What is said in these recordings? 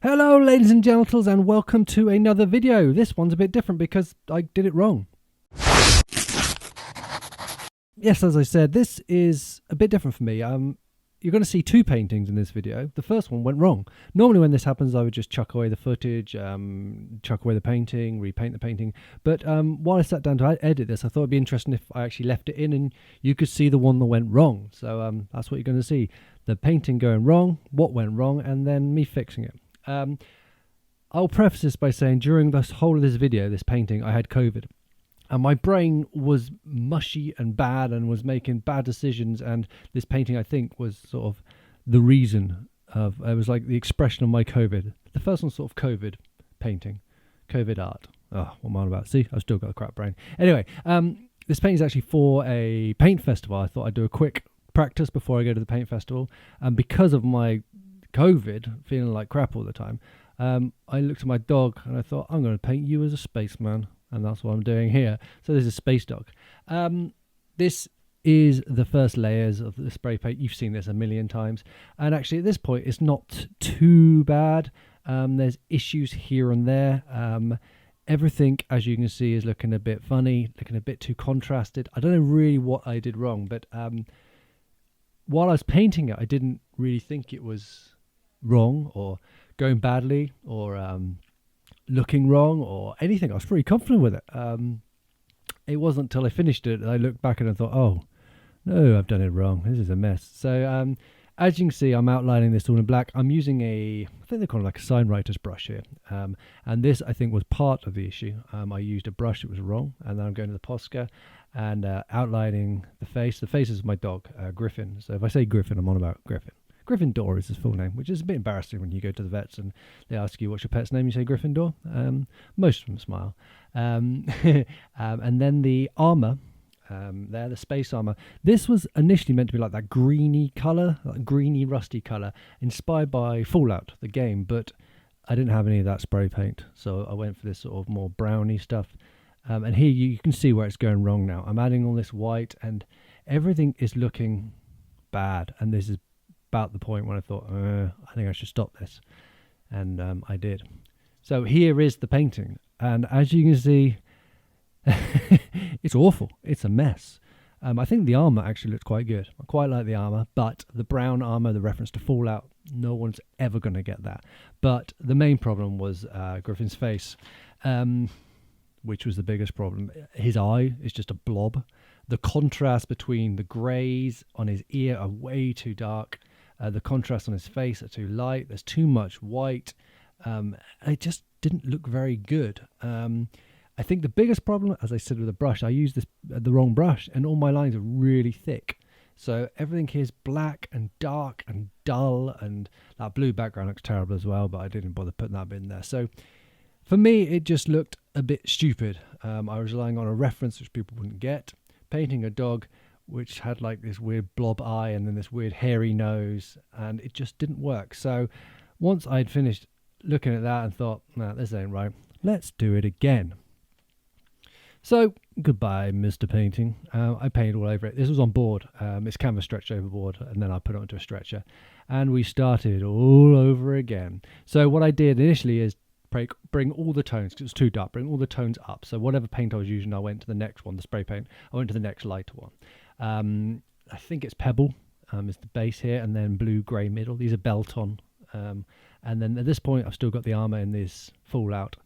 Hello ladies and gentles, and welcome to another video. This one's a bit different because I did it wrong. Yes, as I said, this is a bit different for me. You're going to see two paintings in this video. The first one went wrong. Normally when this happens I would just chuck away the footage, chuck away the painting, repaint the painting. But while I sat down to edit this, I thought it'd be interesting if I actually left it in and you could see the one that went wrong. So that's what you're going to see. The painting going wrong, what went wrong, and then me fixing it. I'll preface this by saying during the whole of this video, this painting, I had COVID. And my brain was mushy and bad and was making bad decisions. And this painting, I think, was sort of the reason of, it was like the expression of my COVID. The first one's sort of COVID painting, COVID art. Oh, what am I on about? See, I've still got a crap brain. Anyway, this painting is actually for a paint festival. I thought I'd do a quick practice before I go to the paint festival. And because of my COVID, feeling like crap all the time, I looked at my dog and I thought, I'm going to paint you as a spaceman. And that's what I'm doing here. So this is a space dog. This is the first layers of the spray paint. You've seen this a million times. And actually at this point, it's not too bad. There's issues here and there. Everything, as you can see, is looking a bit funny, looking a bit too contrasted. I don't know really what I did wrong, but while I was painting it, I didn't really think it was wrong or going badly or looking wrong or anything. I was pretty confident with it. It wasn't until I finished it that I looked back and I thought, oh no, I've done it wrong, this is a mess. So as you can see, I'm outlining this all in black. I'm using I think they call it like a sign writer's brush here, and this I think was part of the issue. I used a brush that was wrong, and then I'm going to the Posca and outlining the face. The face is my dog, Griffin. So if I say Griffin, I'm on about Griffin. Gryffindor is his full name, which is a bit embarrassing when you go to the vets and they ask you what's your pet's name. You say Gryffindor. Most of them smile. And then the armor, there, the space armor. This was initially meant to be like that greeny color, like greeny rusty color, inspired by Fallout, the game. But I didn't have any of that spray paint, so I went for this sort of more browny stuff. And here you can see where it's going wrong now. I'm adding all this white, and everything is looking bad. And this is about the point when I thought, I think I should stop this, and I did. So here is the painting, and as you can see, it's awful. It's a mess. I think the armor actually looks quite good. I quite like the armor, but the brown armor, the reference to Fallout, no one's ever going to get that. But the main problem was Griffin's face, which was the biggest problem. His eye is just a blob. The contrast between the greys on his ear are way too dark. The contrast on his face are too light. There's too much white. It just didn't look very good. I think the biggest problem, as I said with the brush, I used the wrong brush, and all my lines are really thick. So everything here is black and dark and dull, and that blue background looks terrible as well, but I didn't bother putting that bit in there. So for me, it just looked a bit stupid. I was relying on a reference which people wouldn't get. Painting a dog which had like this weird blob eye and then this weird hairy nose, and it just didn't work. So once I'd finished looking at that and thought, nah, this ain't right, let's do it again. So goodbye, Mr. Painting. I painted all over it. This was on board. It's canvas stretched over board, and then I put it onto a stretcher, and we started all over again. So what I did initially is bring all the tones, because it was too dark, bring all the tones up. So whatever paint I was using, I went to the next one, the spray paint. I went to the next lighter one. I think it's Pebble is the base here, and then blue, grey middle. These are Belton. And then at this point, I've still got the armour in this Fallout.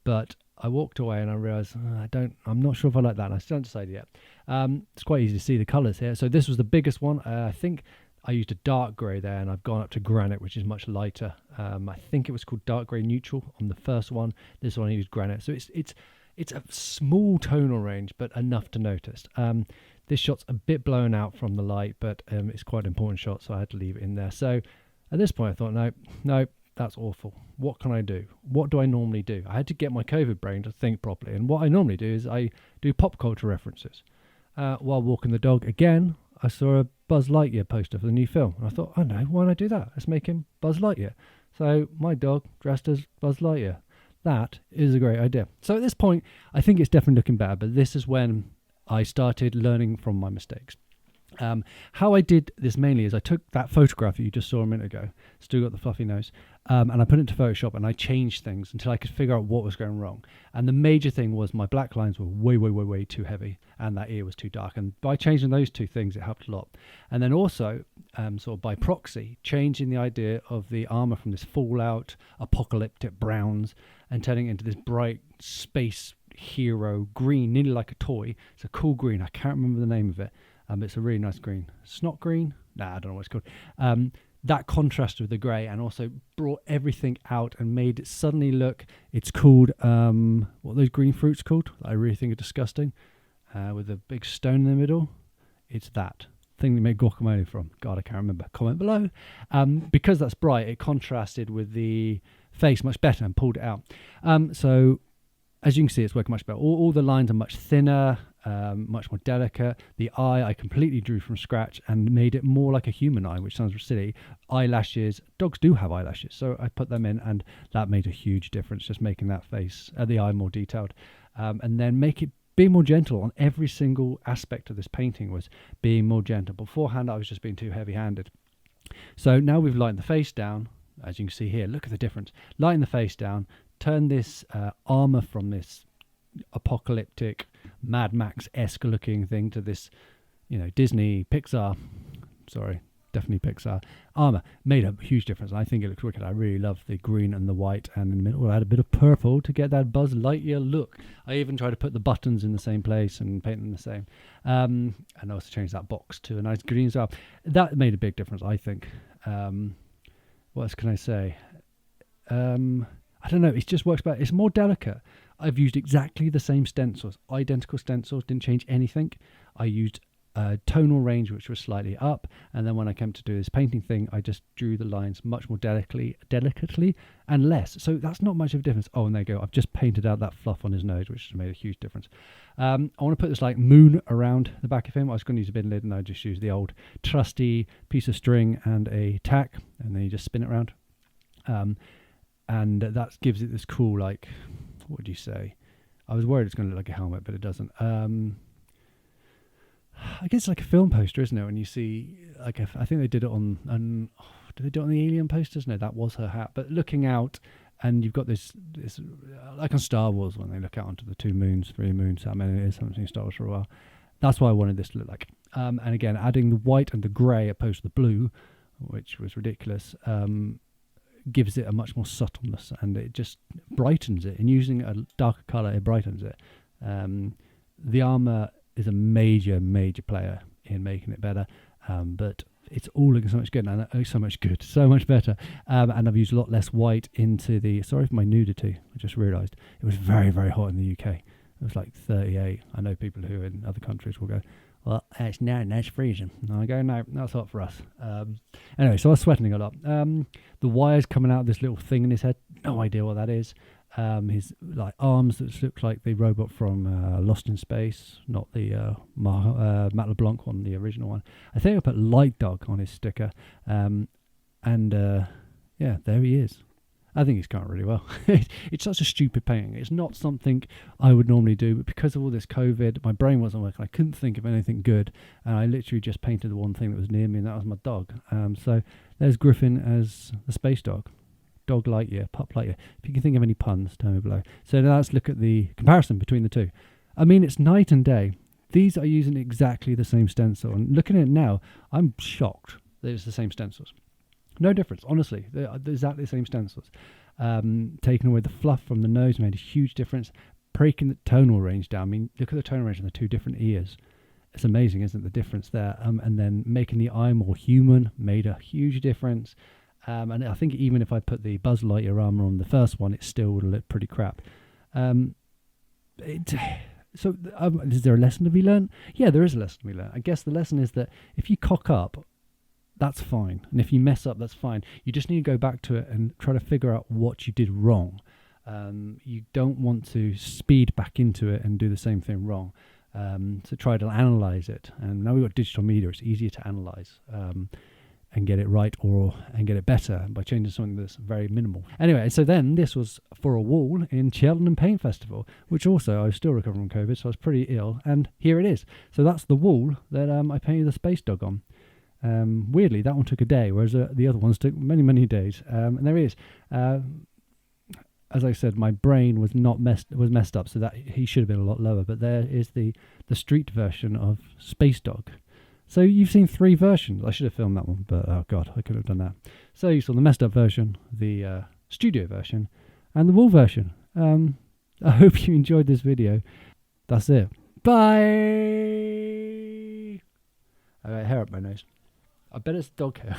But I walked away and I realised, I'm not sure if I like that, and I still haven't decided yet. It's quite easy to see the colours here. So this was the biggest one. I think I used a dark grey there, and I've gone up to granite, which is much lighter. I think it was called dark grey neutral on the first one. This one I used granite. So it's a small tonal range, but enough to notice. This shot's a bit blown out from the light, but it's quite an important shot, so I had to leave it in there. So at this point I thought, no, that's awful. What can I do? What do I normally do? I had to get my COVID brain to think properly, and what I normally do is I do pop culture references. While walking the dog, again, I saw a Buzz Lightyear poster for the new film, and I thought, oh no, why not do that? Let's make him Buzz Lightyear. So my dog dressed as Buzz Lightyear. That is a great idea. So at this point, I think it's definitely looking better, but this is when I started learning from my mistakes. How I did this mainly is I took that photograph that you just saw a minute ago, still got the fluffy nose, and I put it into Photoshop and I changed things until I could figure out what was going wrong. And the major thing was my black lines were way too heavy and that ear was too dark. And by changing those two things, it helped a lot. And then also, sort of by proxy, changing the idea of the armor from this Fallout, apocalyptic browns and turning it into this bright space hero green, nearly like a toy. It's a cool green. I can't remember the name of it. It's a really nice green. Snot green? Nah, I don't know what it's called. That contrasted with the grey and also brought everything out and made it suddenly look, it's called, what are those green fruits called? I really think are disgusting. With a big stone in the middle. It's that thing they made guacamole from. God, I can't remember. Comment below. Because that's bright, it contrasted with the face much better and pulled it out. So as you can see, it's working much better. All the lines are much thinner, much more delicate. The eye I completely drew from scratch and made it more like a human eye, which sounds silly. Eyelashes, dogs do have eyelashes, so I put them in and that made a huge difference, just making that face, the eye more detailed. And then make it be more gentle on every single aspect of this painting was being more gentle. Beforehand, I was just being too heavy-handed. So now we've lightened the face down, as you can see here. Look at the difference. Lighten the face down, turn this armor from this apocalyptic Mad Max-esque looking thing to this, Disney Pixar, definitely Pixar armor. Made a huge difference. I think it looks wicked. I really love the green and the white, and in the middle I had a bit of purple to get that Buzz Lightyear look. I even tried to put the buttons in the same place and paint them the same, and also change that box to a nice green as well. That made a big difference, I think. What else can I say? I don't know, it just works better. It's more delicate. I've used exactly the same stencils, identical stencils, didn't change anything. I used a tonal range which was slightly up, and then when I came to do this painting thing, I just drew the lines much more delicately and less. So that's not much of a difference. Oh, and there you go. I've just painted out that fluff on his nose, which has made a huge difference. I want to put this like moon around the back of him. I was going to use a bin lid, and I just used the old trusty piece of string and a tack, and then you just spin it around. And that gives it this cool, like, what would you say? I was worried it's going to look like a helmet, but it doesn't. I guess it's like a film poster, isn't it? When you see, like, I think they did it on, did they do it on the Alien posters? No, that was her hat. But looking out, and you've got this like on Star Wars, when they look out onto the 2 moons, 3 moons, how many it is, haven't seen Star Wars for a while. That's what I wanted this to look like. And again, adding the white and the grey opposed to the blue, which was ridiculous, gives it a much more subtleness, and it just brightens it. And using a darker colour, it brightens it. The armour is a major player in making it better, but it's all looking so much good, and so much better. And I've used a lot less white into the, sorry for my nudity, I just realised it was very hot in the UK. It was like 38. I know people who in other countries will go, well, it's freezing. And I go, no, that's hot for us. Anyway, so I was sweating a lot. The wires coming out of this little thing in his head, no idea what that is. His like arms that look like the robot from Lost in Space, not the Matt LeBlanc one, the original one. I think I put Light Dog on his sticker, and yeah, there he is. I think he's going really well. It's such a stupid painting. It's not something I would normally do, but because of all this COVID, my brain wasn't working. I couldn't think of anything good, and I literally just painted the one thing that was near me, and that was my dog. So there's Griffin as the space dog. Dog Lightyear, Pup Lightyear. If you can think of any puns, tell me below. So now let's look at the comparison between the two. I mean, it's night and day. These are using exactly the same stencil, and looking at it now, I'm shocked that it's the same stencils. No difference, honestly. They're exactly the same stencils. Taking away the fluff from the nose made a huge difference. Breaking the tonal range down. I mean, look at the tonal range on the 2 different ears. It's amazing, isn't it, the difference there? And then making the eye more human made a huge difference. And I think even if I put the Buzz Lightyear armor on the first one, it still would look pretty crap. Is there a lesson to be learned? Yeah, there is a lesson to be learned. I guess the lesson is that if you cock up, that's fine. And if you mess up, that's fine. You just need to go back to it and try to figure out what you did wrong. You don't want to speed back into it and do the same thing wrong. So try to analyze it. And now we've got digital media, it's easier to analyze. and get it right and get it better by changing something that's very minimal. Anyway, so then this was for a wall in Cheltenham Paint Festival, which also I was still recovering from COVID, so I was pretty ill, and here it is. So that's the wall that I painted the space dog on. Weirdly, that one took a day, whereas the other ones took many, many days. And there he is. As I said, my brain was messed up, so that he should have been a lot lower. But there is the street version of Space Dog. So you've seen 3 versions. I should have filmed that one, but oh god, I could have done that. So you saw the messed up version, the studio version, and the wall version. I hope you enjoyed this video. That's it. Bye. I got hair up my nose. I bet it's dog hair.